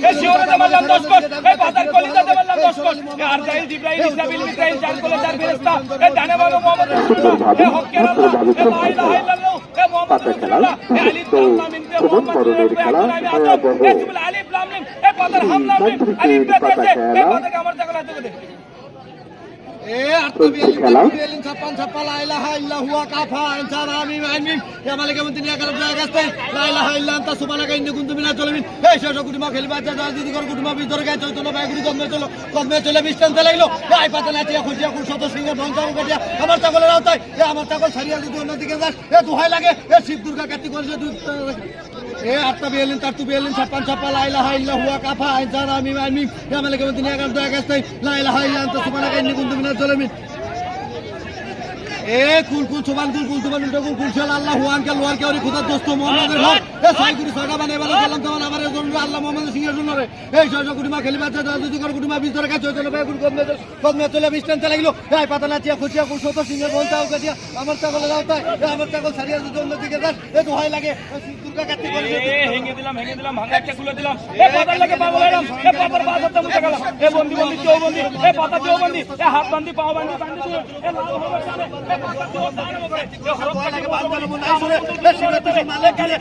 এ শিওরে মারলাম 10 কোট এ বাজার কলিজাতে মারলাম 10 কোট এ আরজাইল জিব্রাইল ইসরাফিল মিকাইল চার কোলে চার ফেরেশতা এ ডানে বামে মুহাম্মদ রাসূলুল্লাহ এ হকের আল্লাহ এ লা ইলাহা ইল্লাল্লাহ এ মুহাম্মদ রাসূলুল্লাহ এ আলিফ লাম মিম তে মুহাম্মদ এ জিবুল আলিফ লাম মিম এ বাজার হামলা মিম আলিফ বেতেছে এ বাজার আমার জায়গা না দেবে এ আত্মবিয়ালিন তাকবিয়ালিন ছাপ্পান ছাপ্পা লা ইলাহা ইল্লা হুয়া কাফা ইনসান আমিন আমিন ইয়া মালিকা মুন দুনিয়া কারব জায়গা আছে লা ইলাহা ইল্লা আনতা সুবহানাকা ইন্নী কুনতু মিনাজ জালিমিন এই শেষ কুটিমা খেলবা যা দিদি কর কুটিমা ভিতরে গায় চৈতন্য বাইগুড়ি কমে চলে বিস্তান চালাইলো গায় পাতা নাচিয়া খুশিয়া কোন শত সিংহের বংশাব কাটিয়া আমার ছাগলের আওতায় এ আমার ছাগল সারিয়া যদি অন্যদিকে যাস এ দোহাই লাগে এ শিব দুর্গা কার্তিক করে এ আত্মবিয়ালিন তাকবিয়ালিন ছাপ্পান ছাপ্পা লা ইলাহা ইল্লা হুয়া কাফা ইনসান আমিন আমিন ইয়া মালিকা মুন দুনিয়া কারব জায়গা আছে লা ইলাহা ইল্লা আনতা সুবহানাকা ইন্নী কুনতু মিনাজ জালিমিন এ কুল সুবান কুল সুবান কুল শাল আল্লাহ হুয়ান কা লোয়ার কে ওরি খোদা দোস্ত মোহাম্মদের ঘর এ সাইগুরি ছয়টা বানাই বানাই গেলাম তখন আমার জন্য আল্লাহ মোহাম্মদের সিংহের জন্য রে এই ছয় কুটিমা খেলি বাচ্চা যদি কর কুটিমা ভিতরে কাছে চলে ভাই কমে চলে বিস্তান চালাইলো এই পাতা নাচিয়া খুশিয়া কোন শত সিংহের বলতাও কাটিয়া আমার ছাগল দাওতায় এ আমার ছাগল সারিয়া যদি অন্যদিকে যাস এ দোহাই লাগে দুর্গা কাটতে করে হেঙ্গে দিলাম ভাঙা একটা গুলো দিলাম এ পাতার লাগে পাগল হলাম এ পাতার বাজারটা মুছে গেল এ বন্দি চৌবন্দি এ পাতা চৌবন্দি এ হাত বান্দি পাও বান্দি এ লাল হবে সামনে এ পাতা চৌবন্দি এ হরফ লাগে বান্দার মন আইসরে এ শিবতে মালে গেলে